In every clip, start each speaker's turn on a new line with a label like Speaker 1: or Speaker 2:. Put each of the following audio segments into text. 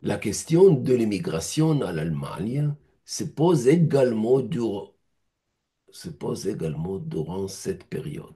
Speaker 1: La question de l'immigration à l'Allemagne se pose également durant cette période.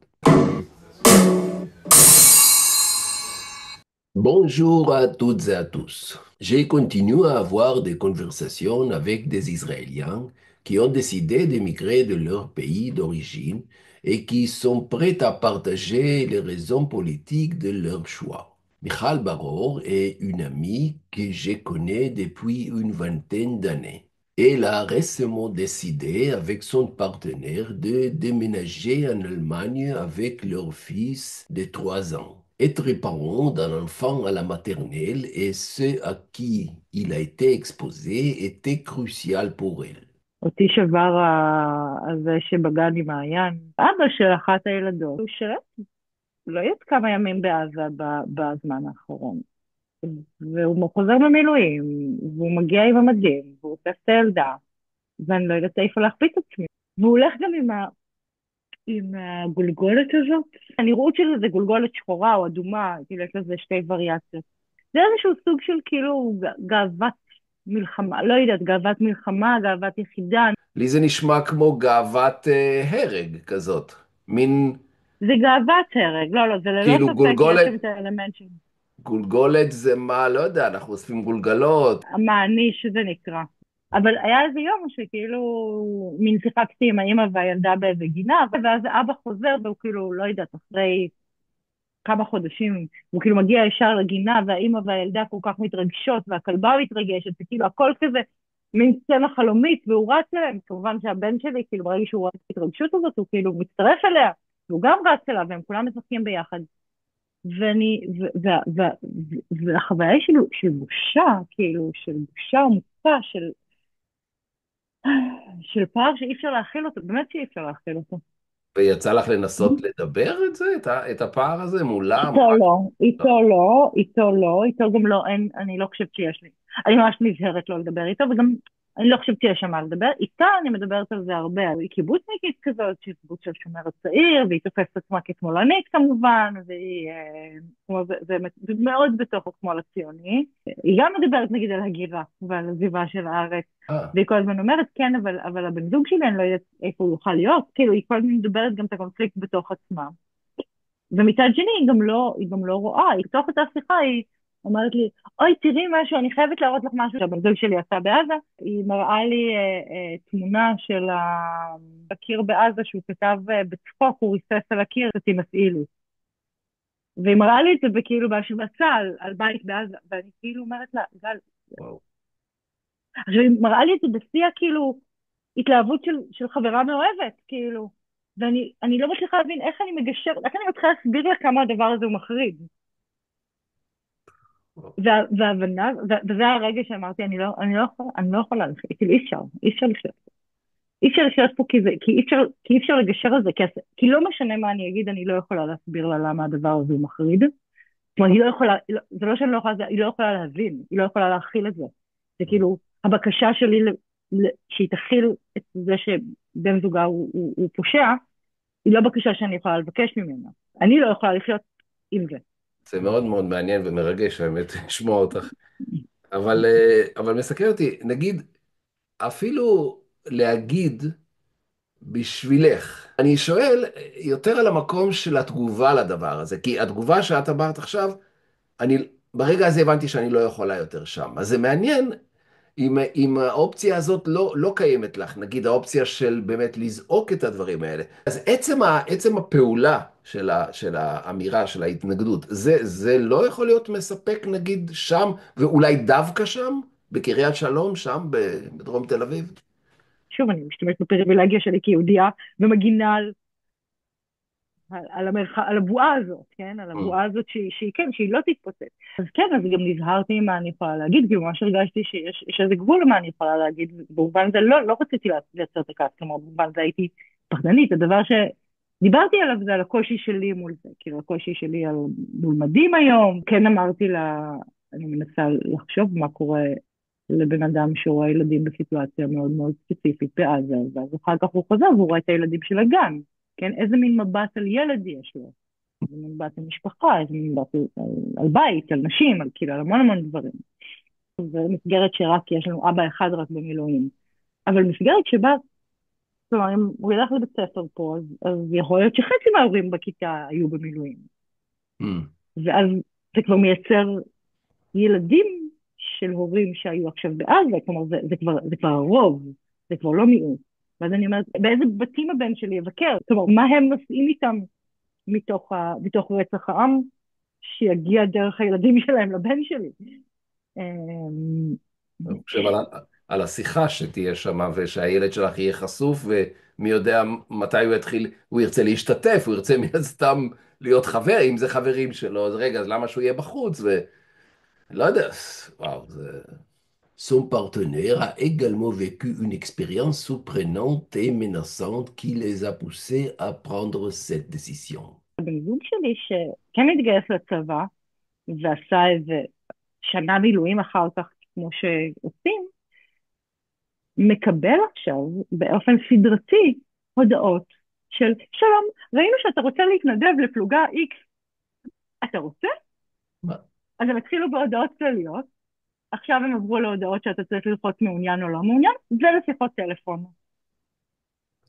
Speaker 1: Bonjour à toutes et à tous. J'ai continué à avoir des conversations avec des Israéliens qui ont décidé d'émigrer de leur pays d'origine et qui sont prêts à partager les raisons politiques de leur choix. Michal Baror est une amie que je connais depuis une vingtaine d'années. Elle a récemment décidé avec son partenaire de déménager en Allemagne avec leur fils de 3 ans. Être parent d'un enfant à la maternelle et ce à qui il a été exposé était crucial pour elle.
Speaker 2: אותי שבר הזה שבגד עם מעיין. אבא של אחת הילדות, הוא שירת, לא יודעת כמה ימים בעזה בזמן האחרון. והוא חוזר במילואים, והוא מגיע עם המדים, והוא עושה את הילדה, ואני לא יודעת איפה להחביא את עצמי. והוא הולך גם עם הגולגולת הזאת. הנראות של זה גולגולת שחורה או אדומה, כאילו יש לזה שתי וריאציות. זה איזשהו סוג של כאילו גאוות מלחמה, לא יודעת, גאוות מלחמה, גאוות יחידה.
Speaker 1: לי זה נשמע כמו גאוות הרג כזאת. מין,
Speaker 2: זה גאוות הרג, לא, זה ללא
Speaker 1: כאילו
Speaker 2: ספק, יש שם
Speaker 1: גולגולת,
Speaker 2: את האלמנט של
Speaker 1: גולגולת זה מה, לא יודע, אנחנו אוספים גולגלות.
Speaker 2: המעני שזה נקרא. אבל היה איזה יום שכאילו מין שיחקתי עם האמא והילדה באיזה גינה, ואז אבא חוזר והוא כאילו, לא יודעת, אחרי כמה חודשים, הוא כאילו מגיע ישר לגינה והאמא והילדה כל כך מתרגשות והכלבה מתרגשת, וכאילו הכל כזה מין סצנה חלומית והוא רץ אליהם, כמובן שהבן שלי כאילו ברגע שהוא רואה את ההתרגשות הזאת הוא כאילו מצטרף אליה, והוא גם רץ אליו והם כולם משחקים ביחד. ואני, והחוויה היא של בושה, כאילו, של בושה עמוקה, של פער שאי אפשר להכיל אותו, באמת שאי אפשר להכיל אותו.
Speaker 1: ויצא לך לנסות לדבר את זה, את הפער הזה מולם?
Speaker 2: איתו לא, איתו לא, איתו לא, איתו גם לא, אין, אני לא חושבת שיש לי. אני ממש נזהרת לא לדבר איתו, וגם אני לא חושבת שיש שם מה לדבר. איתה אני מדברת על זה הרבה. היא קיבוצניקית כזאת, שהיא קיבוץ של שומר הצעיר, והיא תופסת עצמה כשמאלנית כמובן, והיא זה מאוד בתוך השמאל הציוני. היא גם מדברת נגיד על הגירה ועל עזיבה של הארץ,
Speaker 1: אה,
Speaker 2: והיא כל הזמן אומרת, כן, אבל הבן זוג שלי, אני לא יודעת איפה הוא יוכל להיות, כאילו היא כל הזמן מדברת גם את הקונפליקט בתוך עצמה. ומצד שני היא גם לא רואה, היא בתוך אותה שיחה היא אומרת לי, אוי תראי משהו, אני חייבת להראות לך משהו שהבן זוג שלי עשה בעזה, היא מראה לי תמונה של הקיר בעזה שהוא כתב בצחוק, הוא ריסס על הקיר, אותי מסעילי. והיא מראה לי את זה בכאילו בהשמצה על בית בעזה, ואני כאילו אומרת לה, גל,
Speaker 1: וואו.
Speaker 2: עכשיו היא מראה לי את זה בשיא כאילו התלהבות של חברה מאוהבת, כאילו, ואני לא מצליחה להבין איך אני מגשרת, איך אני מתחילה להסביר לה כמה הדבר הזה הוא מחריד. וההבנה, וזה הרגע שאמרתי, אני לא יכולה לחיות, כאילו אי אפשר לחיות פה. אי אפשר לחיות פה כי אי אפשר לגשר על זה, כי לא משנה מה אני אגיד, אני לא יכולה להסביר לה למה הדבר הזה הוא מחריד. זאת אומרת, היא לא יכולה, זה לא שאני לא יכולה, היא לא יכולה להבין, היא לא יכולה להכיל את זה. זה כאילו, הבקשה שלי שהיא תכיל את זה שבן זוגה הוא פושע, היא לא בקשה שאני יכולה לבקש ממנה. אני לא יכולה לחיות עם זה.
Speaker 1: זה מאוד מאוד מעניין ומרגש, האמת, לשמוע אותך. אבל מסקר אותי, נגיד, אפילו להגיד בשבילך, אני שואל יותר על המקום של התגובה לדבר הזה, כי התגובה שאת אמרת עכשיו, אני ברגע הזה הבנתי שאני לא יכולה יותר שם. אז זה מעניין אם האופציה הזאת לא קיימת לך, נגיד האופציה של באמת לזעוק את הדברים האלה. אז עצם הפעולה של האמירה, של ההתנגדות, זה לא יכול להיות מספק נגיד שם, ואולי דווקא שם, בקריית שלום, שם בדרום תל אביב?
Speaker 2: שוב, אני משתמשת בפריבילגיה שלי כיהודייה, ומגינה על הבועה הזאת, כן? על הבועה הזאת כן, שהיא לא תתפוצץ. אז כן, אז גם נזהרתי מה אני יכולה להגיד, כי ממש הרגשתי שיש איזה גבול למה אני יכולה להגיד, במובן זה לא רציתי לייצר את הכעס, כלומר, במובן זה הייתי פחדנית, הדבר שדיברתי עליו זה על הקושי שלי מול זה, כאילו הקושי שלי מול מדים היום, כן אמרתי לה, אני מנסה לחשוב מה קורה לבן אדם שרואה ילדים בסיטואציה מאוד מאוד ספציפית בעזה, ואז אחר כך הוא חוזר והוא רואה את הילדים של הגן, כן? איזה מין מבט על ילד יש לו? איזה מין מבט על משפחה, איזה מין מבט על בית, על נשים, על כאילו, על המון המון דברים. ומסגרת שרק יש לנו אבא אחד רק במילואים. אבל מסגרת שבה, כלומר, אם הוא ילך לבית ספר פה, אז יכול להיות שחצי מההורים בכיתה היו במילואים.
Speaker 1: Hmm.
Speaker 2: ואז זה כבר מייצר ילדים של הורים שהיו עכשיו בעזה, כלומר, זה כבר הרוב, זה כבר לא מיעוט. ואז אני אומרת, באיזה בתים הבן שלי יבקר? כלומר, מה הם נושאים איתם מתוך רצח העם, שיגיע דרך הילדים שלהם לבן שלי? אמ,
Speaker 1: אני חושב על השיחה שתהיה שם, ושהילד שלך יהיה חשוף, ומי יודע מתי הוא יתחיל, הוא ירצה להשתתף, הוא ירצה מן הסתם להיות חבר, אם זה חברים שלו, אז רגע, אז למה שהוא יהיה בחוץ? ולא יודע, וואו, זה... Son partenaire a également vécu une expérience surprenante et menaçante qui les a poussés à prendre cette décision.
Speaker 2: הבן זוג שלי שכן התגייס לצבא, ועשה איזה שנה מילואים אחר כך, כמו שעושים, מקבל עכשיו באופן סדרתי הודעות של שלום, ראינו שאתה רוצה להתנדב לפלוגה X, אתה רוצה?
Speaker 1: מה?
Speaker 2: אז הם התחילו בהודעות כלליות, עכשיו הם עברו להודעות שאתה צריך ללחוץ מעוניין או לא מעוניין, ולשיחות טלפון.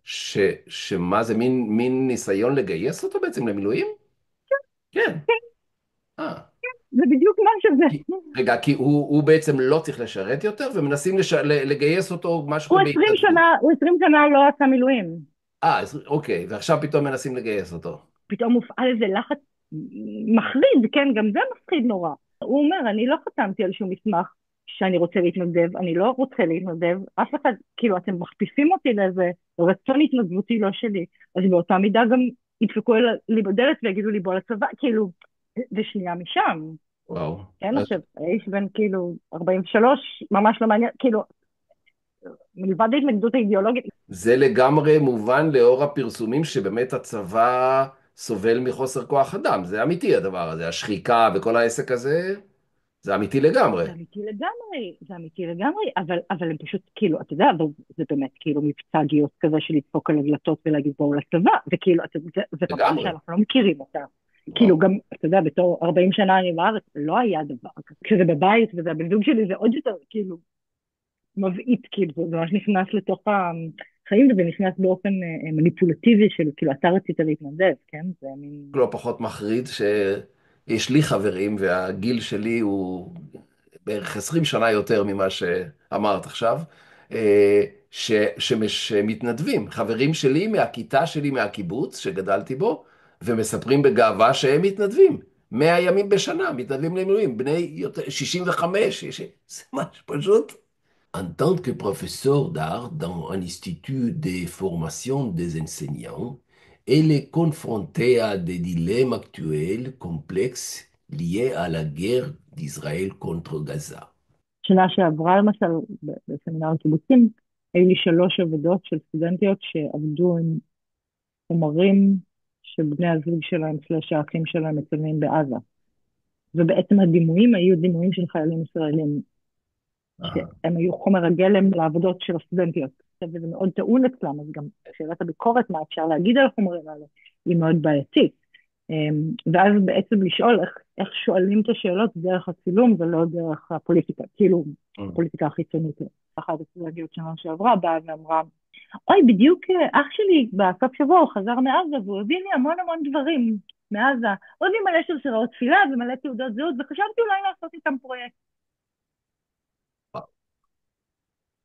Speaker 1: שמה זה מין ניסיון לגייס אותו בעצם למילואים? כן. אה.
Speaker 2: זה בדיוק מה שזה.
Speaker 1: רגע, כי הוא בעצם לא צריך לשרת יותר, ומנסים לגייס אותו משהו
Speaker 2: הוא
Speaker 1: כמו
Speaker 2: 20
Speaker 1: בהתנדבות.
Speaker 2: שנה, הוא 20 שנה לא עשה מילואים.
Speaker 1: אוקיי, ועכשיו פתאום מנסים לגייס אותו.
Speaker 2: פתאום מופעל איזה לחץ מחריד, כן, גם זה מפחיד נורא. הוא אומר, אני לא חתמתי על שום מסמך שאני רוצה להתנדב, אני לא רוצה להתנדב, אף אחד, כאילו, אתם מכפיפים אותי לאיזה רצון התנדבותי לא שלי, אז באותה מידה גם ידפקו לי בדלת ויגידו לי בוא לצבא, כאילו, זה שנייה משם.
Speaker 1: וואו.
Speaker 2: כן, עכשיו, האיש בן כאילו 43, ממש לא מעניין, כאילו, מלבד ההתנגדות האידיאולוגית.
Speaker 1: זה לגמרי מובן לאור הפרסומים שבאמת הצבא סובל מחוסר כוח אדם. זה אמיתי הדבר הזה, השחיקה וכל העסק הזה, זה אמיתי לגמרי.
Speaker 2: זה אמיתי לגמרי, אבל הם פשוט, כאילו, אתה יודע, זה באמת כאילו מבצע גיוס כזה של לדפוק על הדלתות ולהגיד בואו לצבא, וכאילו, זה תופעה
Speaker 1: לגמרי.
Speaker 2: שאנחנו לא מכירים אותה. כאילו
Speaker 1: וואו.
Speaker 2: גם, אתה יודע, בתור 40 שנה אני בארץ, לא היה דבר כזה. כשזה בבית וזה הבן זוג שלי, זה עוד יותר, כאילו, מבעית, כאילו, זה ממש נכנס לתוך החיים, וזה נכנס באופן מניפולטיבי של, כאילו, אתה רצית להתנדב, כן? זה מין...
Speaker 1: לא פחות מחריד שיש לי חברים, והגיל שלי הוא בערך 20 שנה יותר ממה שאמרת עכשיו, שמתנדבים. חברים שלי מהכיתה שלי מהקיבוץ שגדלתי בו, ומספרים בגאווה שהם מתנדבים. 100 ימים בשנה, מתנדבים למילואים, בני 65, זה משהו פשוט. En tant que professeur d'art dans un institut de formation des enseignants, elle est confrontée à des dilemmes actuels complexes liés à la guerre d'Israël contre Gaza.
Speaker 2: שנה שעברה למשל, בסמינר הקיבוצים, היו לי 3 עבודות של סטודנטיות שעבדו עם חומרים שבני הזוג שלהם, סלש האחים שלהם מצלמים בעזה. ובעצם הדימויים היו דימויים של חיילים ישראלים, שהם היו חומר הגלם לעבודות של הסטודנטיות. וזה מאוד טעון אצלם, אז גם שאלת הביקורת, מה אפשר להגיד על החומרים האלה, היא מאוד בעייתית. ואז בעצם לשאול איך שואלים את השאלות דרך הצילום ולא דרך הפוליטיקה, כאילו הפוליטיקה החיצונית. אחת הסטודנטיות שנה שעברה באה ואמרה, אוי, בדיוק אח שלי בסוף שבוע הוא חזר מעזה והוא הביא לי המון המון דברים מעזה, עוד לי מלא שרשראות תפילה ומלא תעודות זהות, וחשבתי אולי לעשות איתם פרויקט.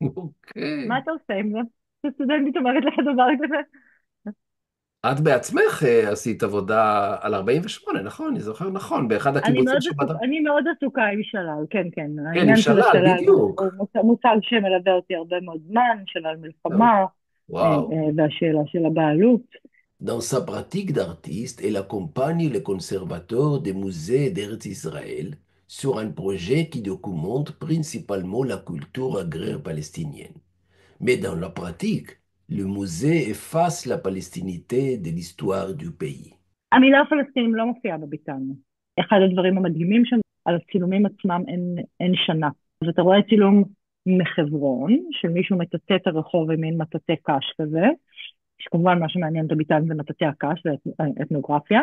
Speaker 1: אוקיי.
Speaker 2: מה אתה עושה עם זה? שסטודנטית אומרת לך דבר כזה?
Speaker 1: את בעצמך עשית עבודה על 48, נכון? אני זוכר נכון, באחד
Speaker 2: אני
Speaker 1: הקיבוצים
Speaker 2: מאוד
Speaker 1: שבדק.
Speaker 2: אני מאוד עסוקה עם שלל, כן, כן.
Speaker 1: כן, עם
Speaker 2: העניין של
Speaker 1: שלל,
Speaker 2: השלל הוא
Speaker 1: בדיוק.
Speaker 2: מושג שמלווה אותי הרבה מאוד זמן, שלל מלחמה,
Speaker 1: וואו.
Speaker 2: והשאלה של הבעלות.
Speaker 1: Dans sa pratique d'artiste, elle accompagne les conservateurs des musées d'Eretz-Israël sur un projet qui documente principalement la culture agraire palestinienne. Mais dans la pratique, le musée efface la palestinité de l'histoire du pays.
Speaker 2: המילה הפלסטינים לא מופיעה בביתן. אחד הדברים המדהימים שם, על הצילומים עצמם אין שנה. אז אתה רואה צילום מחברון, של מישהו מטאטא את הרחוב במין מטאטא קש כזה, שכמובן מה שמעניין את הביתן זה מטאטא הקש, זה אתנוגרפיה,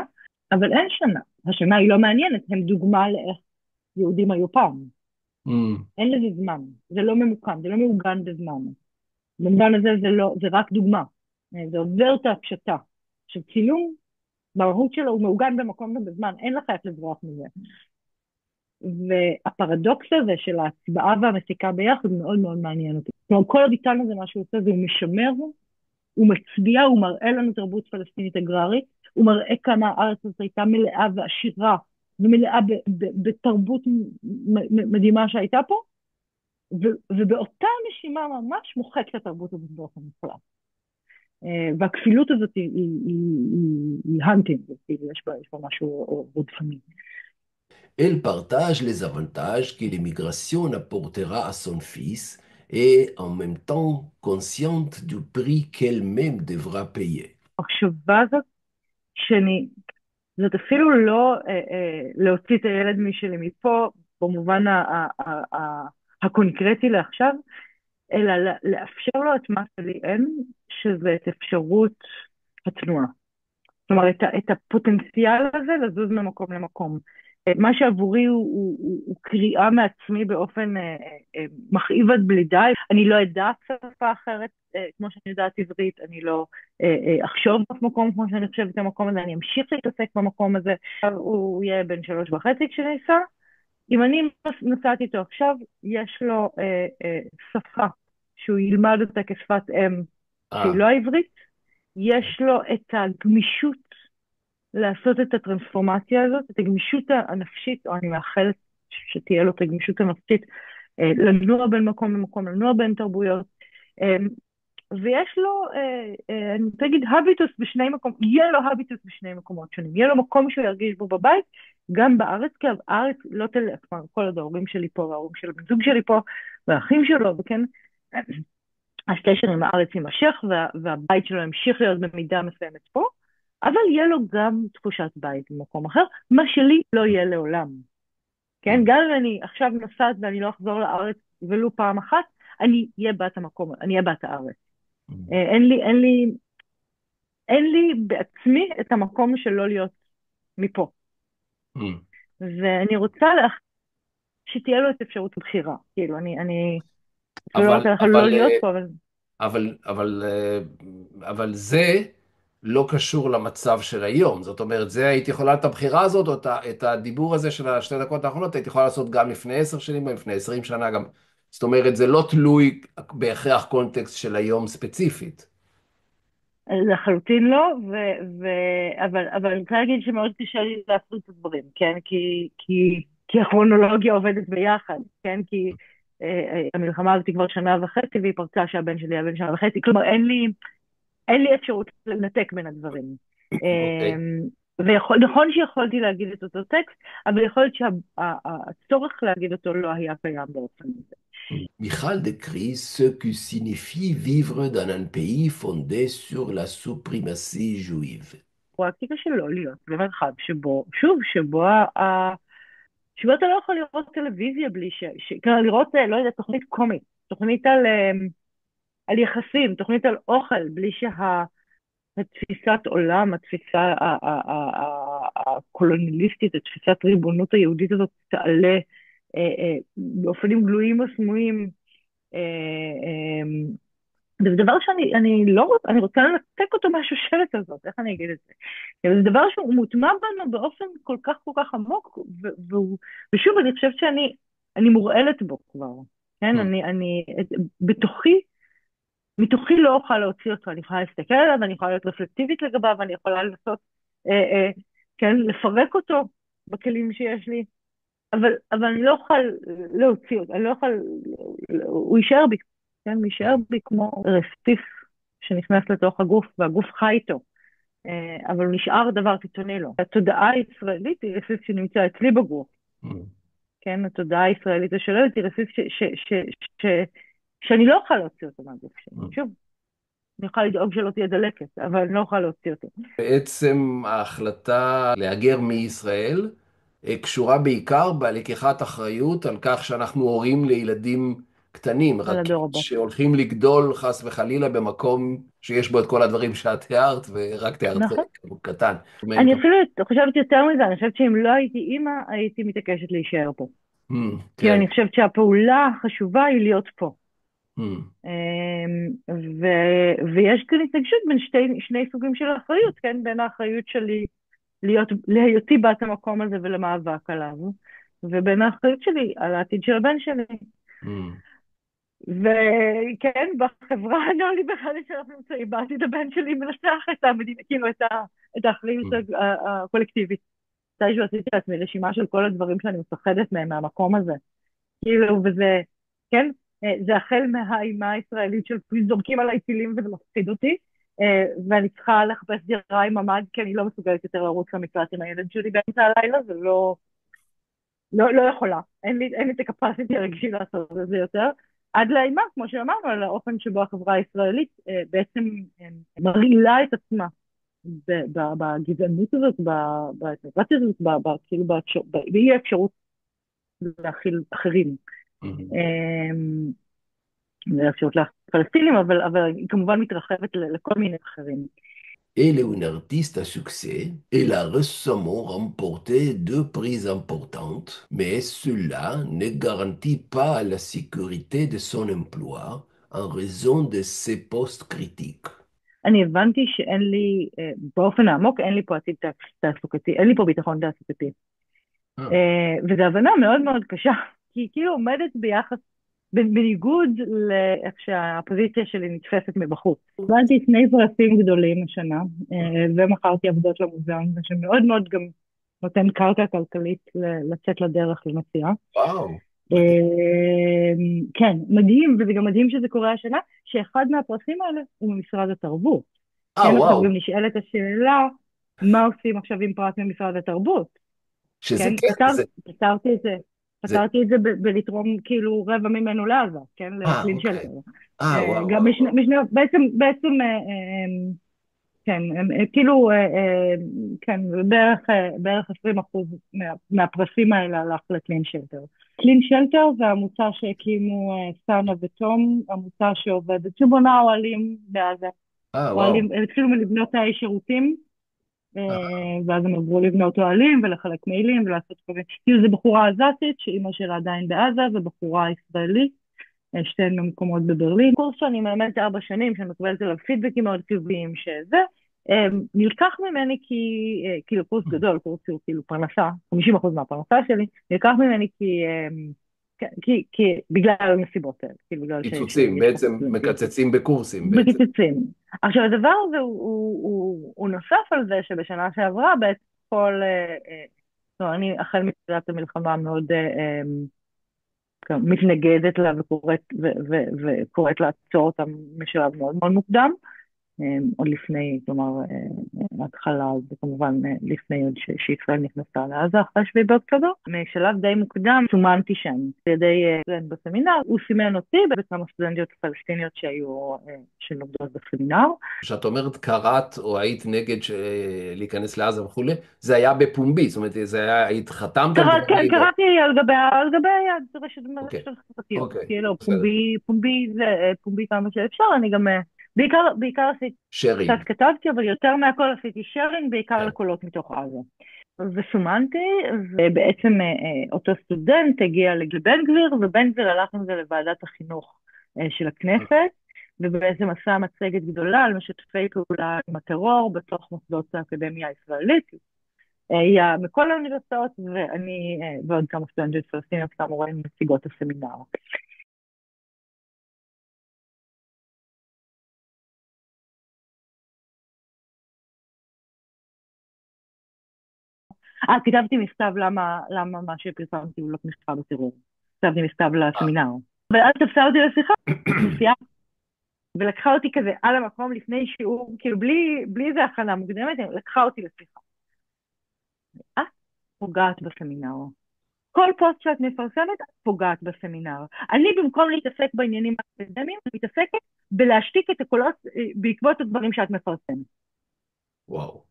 Speaker 2: אבל אין שנה. השנה היא לא מעניינת, הם דוגמה לאיך יהודים היו פעם.
Speaker 1: Mm.
Speaker 2: אין לזה זמן, זה לא ממוקם, זה לא מעוגן בזמן. במובן הזה זה לא, זה רק דוגמה. זה עובר את ההפשטה. עכשיו צילום, במהות שלו הוא מעוגן במקום ובזמן, אין לך איך לברוח מזה. והפרדוקס הזה של ההצבעה והמסיקה ביחד מאוד מאוד מעניין אותי. כלומר, כל עוד איתנו זה מה שהוא עושה, זה הוא משמר, הוא מצביע, הוא מראה לנו תרבות פלסטינית אגררית, הוא מראה כמה הארץ הזאת הייתה מלאה ועשירה, ומלאה בתרבות מדהימה שהייתה פה, ובאותה נשימה ממש מוחק את התרבות הזאת באופן מוחלט. והכפילות הזאת היא הנטינג, יש בה משהו רודפני.
Speaker 1: Elle partage les avantages que l'immigration apportera à son fils et en même temps consciente du prix qu'elle-même devra payer.
Speaker 2: המחשבה הזאת, שאני, זאת אפילו לא להוציא את הילד משלי מפה, במובן הקונקרטי לעכשיו, אלא לאפשר לו את מה שלי אין, שזה את אפשרות התנועה. כלומר, את הפוטנציאל הזה לזוז ממקום למקום. מה שעבורי הוא קריאה מעצמי באופן מכאיב עד בלי די. אני לא אדע שפה אחרת כמו שאני יודעת עברית, אני לא אחשוב במקום כמו שאני חושבת במקום הזה, אני אמשיך להתעסק במקום הזה. הוא יהיה בן 3.5 כשניסה. אם אני נוסעת איתו עכשיו, יש לו שפה שהוא ילמד אותה כשפת אם שהיא לא העברית, יש לו את הגמישות לעשות את הטרנספורמציה הזאת, את הגמישות הנפשית, או אני מאחלת שתהיה לו את הגמישות הנפשית, לנוע בין מקום למקום, לנוע בין תרבויות, ויש לו, אני רוצה להגיד, הביטוס בשני מקומות, יהיה לו הביטוס בשני מקומות שונים, יהיה לו מקום שהוא ירגיש בו בבית, גם בארץ, כי הארץ לא תלך, כלומר, כל עוד ההורים שלי פה, וההורים של הבן זוג שלי פה, והאחים שלו, וכן, הקשר עם הארץ יימשך, והבית שלו ימשיך להיות במידה מסוימת פה, אבל יהיה לו גם תחושת בית במקום אחר, מה שלי לא יהיה לעולם. כן, גם אם אני עכשיו נוסעת ואני לא אחזור לארץ ולו פעם אחת, אני אהיה בת המקום, אני אהיה בת הארץ. אין לי בעצמי את המקום של לא להיות מפה. ואני רוצה שתהיה לו את אפשרות הבחירה. כאילו, אני לא רוצה לא להיות פה,
Speaker 1: אבל זה לא קשור למצב של היום. זאת אומרת, זה הייתי יכולה את הבחירה הזאת, או את הדיבור הזה של השתי דקות האחרונות, הייתי יכולה לעשות גם לפני 10 שנים, או לפני 20 שנה גם. זאת אומרת, זה לא תלוי בהכרח קונטקסט של היום ספציפית.
Speaker 2: לחלוטין לא, אבל אני רוצה להגיד שמאוד קשה לי להפריד את הדברים, כן? כי הכרונולוגיה עובדת ביחד, כן? כי המלחמה הזאת כבר 1.5 שנה, והיא פרצה שהבן שלי היה בן 1.5 שנה, כלומר אין לי אפשרות לנתק בין הדברים. ונכון שיכולתי להגיד את אותו טקסט, אבל יכול להיות שהצורך להגיד אותו לא היה קיים באופן הזה.
Speaker 1: Michal décrit ce que signifie vivre dans un pays fondé sur la suprématie juive.
Speaker 2: פרקטיקה שלא להיות במרחב שבו, שבו אתה לא יכול לראות טלוויזיה בלי לראות, לא יודע, תוכנית קומית, תוכנית על יחסים, תוכנית על אוכל, בלי התפיסת עולם, התפיסה הקולוניאליסטית, התפיסת ריבונות היהודית הזאת תעלה באופנים גלויים או סמויים. זה דבר שאני לא רוצה, אני רוצה לנתק אותו מהשושלת הזאת, איך אני אגיד את זה? זה דבר שהוא מוטמע בנו באופן כל כך עמוק, ושוב, אני חושבת שאני מורעלת בו כבר, כן? אני מתוכי לא אוכל להוציא אותו, אני יכולה להסתכל עליו, אני יכולה להיות רפלקטיבית לגביו, אני יכולה לנסות, כן, לפרק אותו בכלים שיש לי, אבל אני לא אוכל להוציא אותו, אני לא אוכל, הוא יישאר בי, כן, הוא יישאר בי כמו רסיס שנכנס לתוך הגוף, והגוף חי איתו, אבל הוא נשאר דבר קיצוני לו. התודעה הישראלית היא רסיס שנמצא אצלי בגוף, כן, התודעה הישראלית השוללת היא רסיס שאני לא אוכל להוציא אותו מהגוף שלי. שוב, אני יכולה לדאוג שלא תהיה דלקת, אבל אני לא אוכל להוציא אותו.
Speaker 1: בעצם ההחלטה להגר מישראל קשורה בעיקר בלקיחת אחריות על כך שאנחנו הורים לילדים קטנים, רק שהולכים לגדול חס וחלילה במקום שיש בו את כל הדברים שאת תיארת, ורק תיארת קטן.
Speaker 2: אני אפילו חושבת יותר מזה, אני חושבת שאם לא הייתי אימא, הייתי מתעקשת להישאר פה. כי
Speaker 1: כן.
Speaker 2: אני חושבת שהפעולה החשובה היא להיות פה.
Speaker 1: Hmm,
Speaker 2: ויש כאן התנגשות בין שני סוגים של אחריות, כן? בין האחריות שלי להיותי בת המקום הזה ולמאבק עליו, ובין האחריות שלי על העתיד של הבן שלי.
Speaker 1: hmm,
Speaker 2: וכן, בחברה הניאו-ליברלית שאנחנו נמצאים, בעתיד הבן שלי מנצח את המדינה, כאילו את האחריות
Speaker 1: hmm,
Speaker 2: הקולקטיבית. מתישהו עשיתי לעצמי רשימה של כל הדברים שאני מפחדת מהם מהמקום הזה. כאילו, וזה, כן, זה החל מהאימה הישראלית של זורקים עליי טילים וזה מפחיד אותי, ואני צריכה לחפש דירה עם ממ"ד, כי אני לא מסוגלת יותר לרוץ למקלט עם הילד שלי באמצע הלילה, זה לא יכולה. אין לי את הקפסיטי הרגשי לעשות את זה יותר. עד לאימה, כמו שאמרנו, על האופן שבו החברה הישראלית בעצם מרעילה את עצמה בגזענות הזאת, באתנוקרטיה הזאת, כאילו באי האפשרות להכיל אחרים.
Speaker 1: hmm.
Speaker 2: לאפשרות לפלסטינים, אבל היא כמובן מתרחבת לכל מיני אחרים.
Speaker 1: Elle est une artiste à succès. Elle a récemment remporté deux prix importantes, mais cela ne garantit pas la sécurité de son emploi en raison de ses postes critiques.
Speaker 2: אני הבנתי שאין לי, באופן העמוק, אין לי פה עתיד תעסוקתי, אין לי פה ביטחון תעסוקתי.
Speaker 1: Ah,
Speaker 2: וזו הבנה מאוד מאוד קשה, כי היא כאילו עומדת ביחס, בניגוד לאיך שהפוזיציה שלי נתפסת מבחוץ. קיבלתי שני פרסים גדולים השנה, ומכרתי עבודות למוזיאון, שמאוד מאוד גם נותן קרקע כלכלית לצאת לדרך למציאה.
Speaker 1: wow.
Speaker 2: כן, מדהים, וזה גם מדהים שזה קורה השנה, שאחד מהפרסים האלה הוא ממשרד התרבות.
Speaker 1: Ah,
Speaker 2: כן, עכשיו גם
Speaker 1: wow.
Speaker 2: נשאלת השאלה, מה עושים עכשיו עם פרס ממשרד התרבות?
Speaker 1: שזה
Speaker 2: כן,
Speaker 1: כן,
Speaker 2: פתרתי את זה.
Speaker 1: זה,
Speaker 2: פתרתי את זה בלתרום כאילו רבע ממנו לעזה, כן, לקלין שלטר.
Speaker 1: אוקיי. וואו,
Speaker 2: גם
Speaker 1: וואו, וואו.
Speaker 2: בעצם, כן, כאילו, כן, בערך 20% מהפרסים האלה הלך לקלין שלטר. קלין שלטר זה עמותה שהקימו סאנה ותום, עמותה שעובדת, שבונה אוהלים בעזה.
Speaker 1: וואו.
Speaker 2: אוהלים, הם התחילו מלבנות תאי שירותים,
Speaker 1: אה,
Speaker 2: ואז הם עברו לבנות אוהלים ולחלק מיילים ולעשות דברים. כאילו זו בחורה עזתית שאימא שלה עדיין בעזה, ובחורה ישראלית, שתיהן במקומות בברלין. קורס שאני מלמדת 4 שנים, שאני מקבלת עליו פידבקים מאוד חיוביים, שזה נלקח ממני כאילו קורס גדול, קורס כאילו פרנסה, 50% מהפרנסה שלי, נלקח ממני בגלל המסיבות האלה, כאילו בגלל
Speaker 1: קיצוצים,
Speaker 2: שיש פה
Speaker 1: בעצם
Speaker 2: סטודנטים.
Speaker 1: מקצצים בקורסים בעצם.
Speaker 2: בקיצוצים. עכשיו, הדבר הזה הוא נוסף על זה שבשנה שעברה בעצם אני החל מתחילת המלחמה מאוד מתנגדת לה וקוראת לעצור אותם משלב מאוד מאוד מוקדם. עוד לפני, כלומר, ההתחלה זה כמובן לפני עוד שישראל נכנסה לעזה אחרי 7 באוקטובר. משלב די מוקדם סומנתי שם על ידי סטודנט בסמינר, הוא סימן אותי בכמה סטודנטיות פלסטיניות שלומדות בסמינר.
Speaker 1: כשאת אומרת קראת או היית נגד להיכנס לעזה וכולי, זה היה בפומבי, זאת אומרת, זה היה, היית חתמת על
Speaker 2: כן,
Speaker 1: דברים או...
Speaker 2: קראתי על גבי היד, זה רשת
Speaker 1: אוקיי,
Speaker 2: חברתיות,
Speaker 1: אוקיי,
Speaker 2: כאילו
Speaker 1: בסדר.
Speaker 2: פומבי כמה שאפשר, אני גם בעיקר עשיתי, קצת
Speaker 1: שרינג.
Speaker 2: כתבתי, אבל יותר מהכל עשיתי שיירינג, בעיקר
Speaker 1: כן.
Speaker 2: לקולות מתוך עזה. וסומנתי, ובעצם אותו סטודנט הגיע לבן גביר, ובן גביר הלך עם זה לוועדת החינוך של הכנסת, ובעצם עשה מצגת גדולה על משתפי פעולה עם הטרור בתוך מוסדות האקדמיה הישראלית, היה מכל האוניברסיטאות, ואני ועוד כמה סטודנטיות פלסטיניות כאמור עם נציגות הסמינר. כתבתי מכתב למה מה שפרסמתי הוא לא תמיכה בטרור. כתבתי מכתב לסמינר. ואז תפסה אותי לשיחה, נסיעה, ולקחה אותי כזה על המקום לפני שיעור, כאילו בלי איזה הכנה מוקדמת, לקחה אותי לשיחה. את פוגעת בסמינר. כל פוסט שאת מפרסמת, את פוגעת בסמינר. אני במקום להתעסק בעניינים האקדמיים, אני מתעסקת בלהשתיק את הקולות בעקבות הדברים שאת מפרסמת.
Speaker 1: וואו.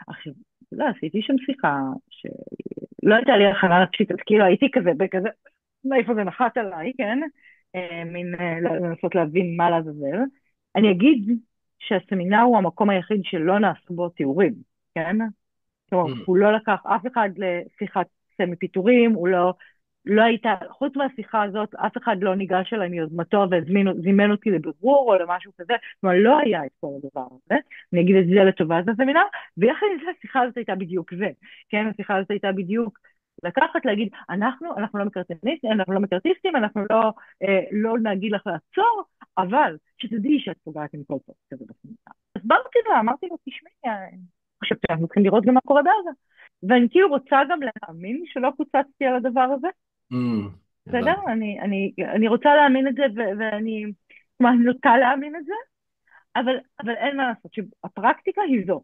Speaker 2: עכשיו, לא, עשיתי שם שיחה, שלא הייתה לי הכנה נפשית, אז כאילו הייתי כזה, מאיפה זה נחת עליי, כן? לנסות להבין מה לעזאזל. אני אגיד שהסמינר הוא המקום היחיד שלא נעשו בו תיאורים, כן? כלומר, הוא לא לקח אף אחד לשיחת סמי פיטורים, הוא לא לא הייתה, חוץ מהשיחה הזאת, אף אחד לא ניגש אליי מיוזמתו וזימן אותי לבירור או למשהו כזה, כלומר לא היה את כל הדבר הזה, אני אגיד את זה לטובת הסמינר, ויחד עם זה השיחה הזאת הייתה בדיוק זה, כן, השיחה הזאת הייתה בדיוק לקחת, להגיד, אנחנו לא מקרטניסטים, אנחנו לא מקרטיסטים, אנחנו לא נגיד לך לעצור, אבל שתדעי שאת פוגעת עם כל פוסט כזה בסמינר. הסברתי לה, אמרתי לו, תשמעי, אני חושבת שאנחנו צריכים לראות גם מה קורה בעזה. ואני כאילו רוצה גם להאמין שלא קוצצתי על הדבר הזה, בסדר?
Speaker 1: הבנתי.
Speaker 2: אני רוצה להאמין את זה, ואני, כלומר, אני נוטה להאמין את זה, אבל אין מה לעשות, שהפרקטיקה היא זו.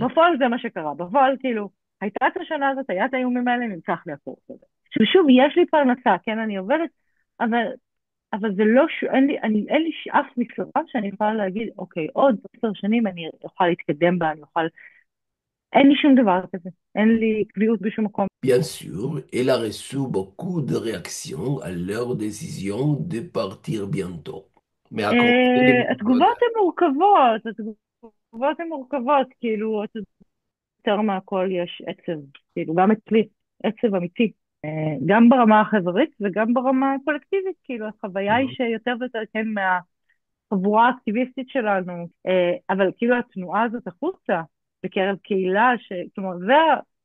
Speaker 2: בפועל זה מה שקרה, בפועל כאילו, הייתה את השנה הזאת, היה את האיומים האלה, נלקח לי הקורס הזה. שוב, יש לי פרנסה, כן, אני עובדת, אבל זה לא, אין לי אף מקצוע שאני יכולה להגיד, אוקיי, עוד 10 שנים אני אוכל להתקדם בה, אין לי שום דבר כזה, אין לי קביעות בשום מקום.
Speaker 1: Bien sûr, elle a reçu beaucoup de réactions à leur décision de partir bientôt. Mais à cause de
Speaker 2: התגובות
Speaker 1: l'épisode,
Speaker 2: הן מורכבות, התגובות הן מורכבות, כאילו, יותר מהכל יש עצב, כאילו, גם אצלי, עצב אמיתי, גם ברמה החברית וגם ברמה הקולקטיבית, כאילו, החוויה היא שיותר ויותר, כן, מהחבורה האקטיביסטית שלנו, אבל כאילו התנועה הזאת החוצה, בקרב קהילה, כלומר,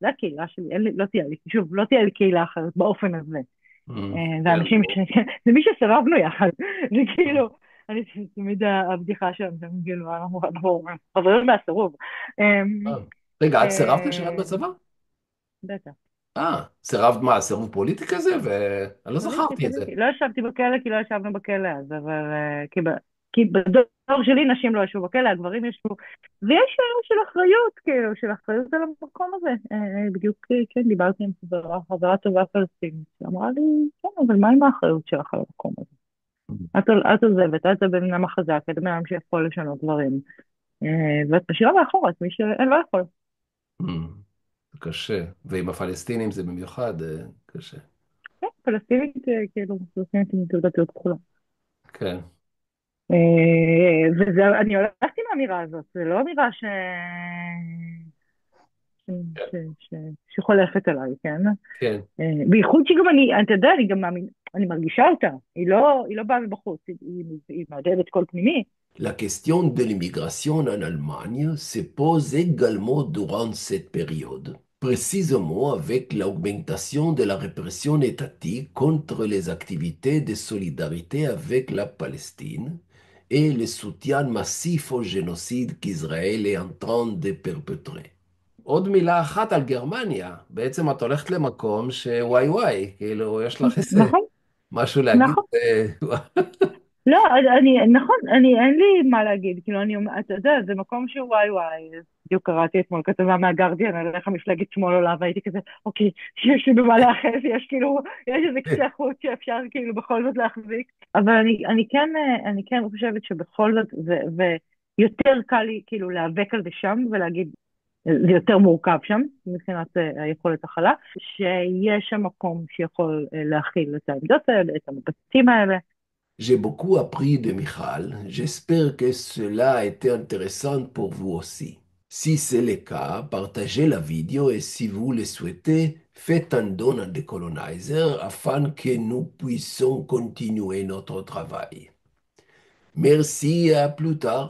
Speaker 2: זה הקהילה שלי, לא תהיה לי, שוב, לא תהיה לי קהילה אחרת באופן הזה.
Speaker 1: כן,
Speaker 2: ואנשים, זה מי שסירבנו יחד, זה כאילו, אני תמיד הבדיחה שלנו, כאילו, אנחנו חברים מהסירוב.
Speaker 1: אה. רגע, את סירבת לשירת
Speaker 2: אה,
Speaker 1: בצבא?
Speaker 2: בטח,
Speaker 1: סירבת מה, סירוב פוליטי כזה? ואני לא
Speaker 2: פוליטי,
Speaker 1: זכרתי את זה.
Speaker 2: פוליטי. לא ישבתי בכלא כי לא ישבנו בכלא אז, אבל כי בדור שלי נשים לא ישבו בכלא, הגברים ישבו, ויש שאלה של אחריות, כאילו, של אחריות על המקום הזה. בדיוק, כן, דיברתי עם חברה טובה פלסטינית, שאמרה לי, כן, אבל מה עם האחריות שלך על המקום הזה? את עוזבת, את הבן אדם החזק, את הבן אדם שיכול לשנות דברים, ואת משאירה מאחור את מי שאין לא יכול.
Speaker 1: זה קשה, ועם הפלסטינים זה במיוחד קשה.
Speaker 2: כן, פלסטינית, כאילו, פלסטינית עם תעודת זהות כחולה.
Speaker 1: כן,
Speaker 2: אני הולכת עם האמירה הזאת, זה לא אמירה
Speaker 1: כן,
Speaker 2: ש... שחולפת עליי, כן?
Speaker 1: כן.
Speaker 2: בייחוד שגם אתה יודע, אני גם אני מרגישה אותה, היא לא באה מבחוץ, היא מהדהדת קול פנימי.
Speaker 1: La question de l'immigration en Allemagne se pose également durant cette période, précisément avec l'augmentation de la répression étatique contre les activités de solidarité avec la Palestine et le soutien massif au génocide qu'Israël est en train de perpétrer. עוד מילה אחת על גרמניה, בעצם את הולכת למקום שוואי וואי, כאילו יש לך איזה
Speaker 2: נכון,
Speaker 1: משהו להגיד.
Speaker 2: נכון. לא, נכון, אין לי מה להגיד, כאילו, אתה יודע, זה מקום שהוא וואי וואי, בדיוק קראתי אתמול כתבה מהגרדיאן על איך המפלגת שמאל עולה, והייתי כזה, אוקיי, יש לי במה להיאחז, יש כאילו, יש איזה קצה חוט שאפשר כאילו בכל זאת להחזיק, אבל אני כן חושבת שבכל זאת, ויותר קל לי כאילו להיאבק על זה שם, ולהגיד, זה יותר מורכב שם, מבחינת היכולת הכלה, שיש שם מקום שיכול להכיל את העמדות האלה, את המבטים האלה,
Speaker 1: J'ai beaucoup appris de Michal. J'espère que cela a été intéressant pour vous aussi. Si c'est le cas, partagez la vidéo et si vous le souhaitez, faites un don à Decolonizer afin que nous puissions continuer notre travail. Merci et à plus tard.